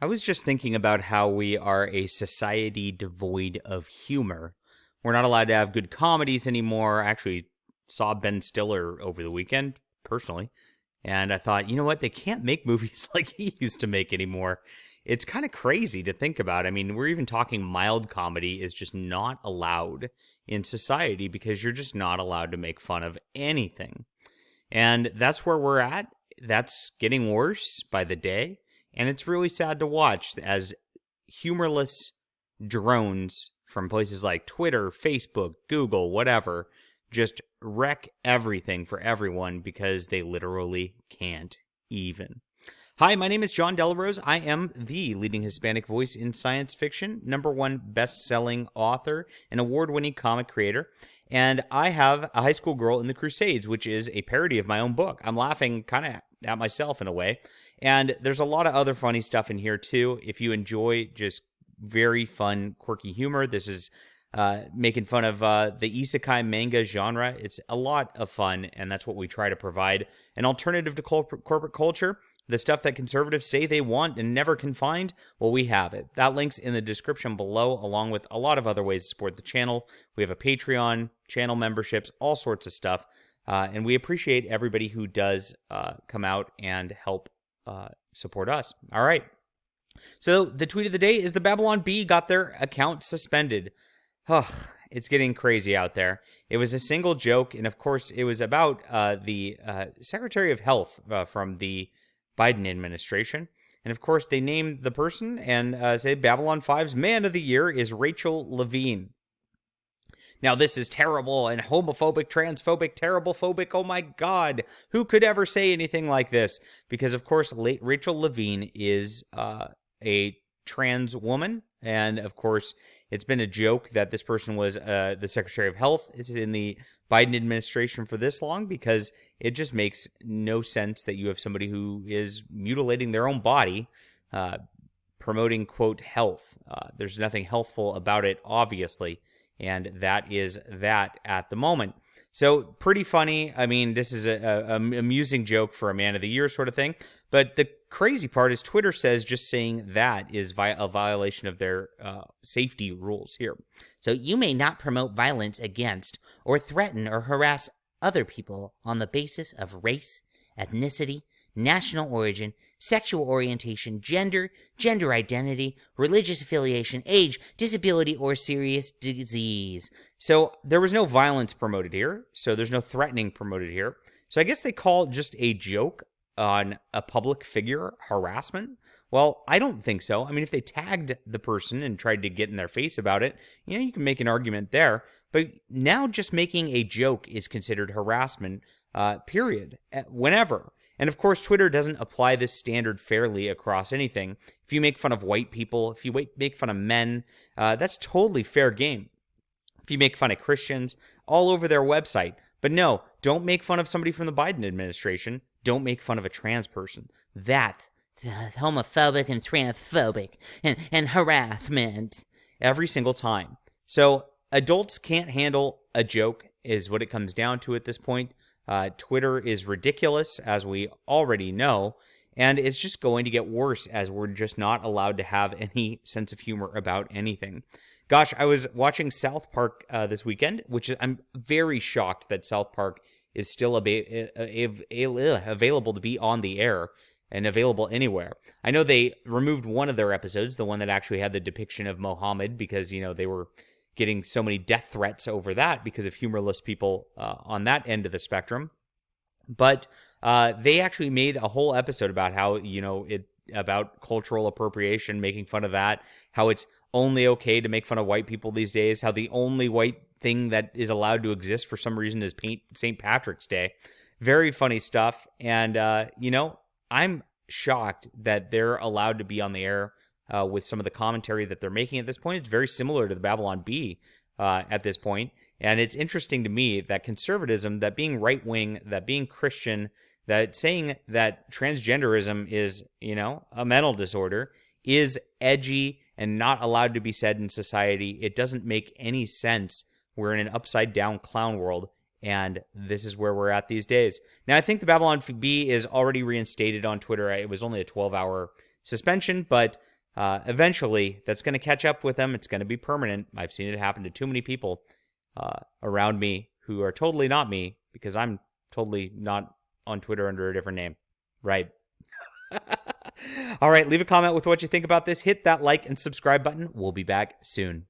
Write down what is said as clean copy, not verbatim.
I was just thinking about how we are a society devoid of humor. We're not allowed to have good comedies anymore. I actually saw Ben Stiller over the weekend, personally, and I thought, you know what? They can't make movies like he used to make anymore. It's kind of crazy to think about. I mean, we're even talking mild comedy is just not allowed in society because you're just not allowed to make fun of anything. And that's where we're at. That's getting worse by the day. And it's really sad to watch as humorless drones from places like Twitter, Facebook, Google, whatever, just wreck everything for everyone because they literally can't even. Hi, my name is John Delarose. I am the leading Hispanic voice in science fiction, #1 best-selling author, and award-winning comic creator. And I have a high school girl in the Crusades, which is a parody of my own book. I'm laughing kind of at myself in a way. And there's a lot of other funny stuff in here too. If you enjoy just very fun, quirky humor, this is making fun of the isekai manga genre. It's a lot of fun, and that's what we try to provide. An alternative to corporate culture. The stuff that conservatives say they want and never can find, well, we have it. That link's in the description below, along with a lot of other ways to support the channel. We have a Patreon, channel memberships, all sorts of stuff. And we appreciate everybody who does come out and help support us. All right. So the tweet of the day is the Babylon Bee got their account suspended. It's getting crazy out there. It was a single joke, and of course, it was about the Secretary of Health from the Biden administration. And of course, they named the person and say Babylon 5's Man of the Year is Rachel Levine. Now, this is terrible and homophobic, transphobic, terrible phobic. Oh my God, who could ever say anything like this? Because, of course, Rachel Levine is a trans woman. And, of course, it's been a joke that this person was the Secretary of Health. It's in the Biden administration for this long because it just makes no sense that you have somebody who is mutilating their own body, promoting, quote, health. There's nothing healthful about it, obviously, and that is that at the moment. So pretty funny. I mean, this is a amusing joke for a Man of the Year sort of thing. But the crazy part is Twitter says just saying that is a violation of their safety rules here. So you may not promote violence against or threaten or harass other people on the basis of race, ethnicity, national origin, sexual orientation, gender identity, religious affiliation, age, disability, or serious disease. So there was no violence promoted here, so there's no threatening promoted here. So I guess they call just a joke on a public figure harassment. Well, I don't think so. I mean, if they tagged the person and tried to get in their face about it, you can make an argument there. But now just making a joke is considered harassment, period, whenever. And of course, Twitter doesn't apply this standard fairly across anything. If you make fun of white people, if you make fun of men, that's totally fair game. If you make fun of Christians, all over their website. But no, don't make fun of somebody from the Biden administration. Don't make fun of a trans person. That's homophobic and transphobic and harassment every single time. So adults can't handle a joke is what it comes down to at this point. Twitter is ridiculous, as we already know, and it's just going to get worse as we're just not allowed to have any sense of humor about anything. Gosh, I was watching South Park this weekend, which I'm very shocked that South Park is still available to be on the air and available anywhere. I know they removed one of their episodes, the one that actually had the depiction of Mohammed, because, they were getting so many death threats over that because of humorless people on that end of the spectrum. But they actually made a whole episode about how, about cultural appropriation, making fun of that, how it's only okay to make fun of white people these days, how the only white thing that is allowed to exist for some reason is St. Patrick's Day. Very funny stuff. And, I'm shocked that they're allowed to be on the air with some of the commentary that they're making at this point. It's very similar to the Babylon Bee at this point. And it's interesting to me that conservatism, that being right-wing, that being Christian, that saying that transgenderism is, a mental disorder, is edgy and not allowed to be said in society. It doesn't make any sense. We're in an upside-down clown world, and this is where we're at these days. Now, I think the Babylon Bee is already reinstated on Twitter. It was only a 12-hour suspension, but Eventually, that's going to catch up with them. It's going to be permanent. I've seen it happen to too many people around me who are totally not me because I'm totally not on Twitter under a different name. Right. All right, leave a comment with what you think about this. Hit that like and subscribe button. We'll be back soon.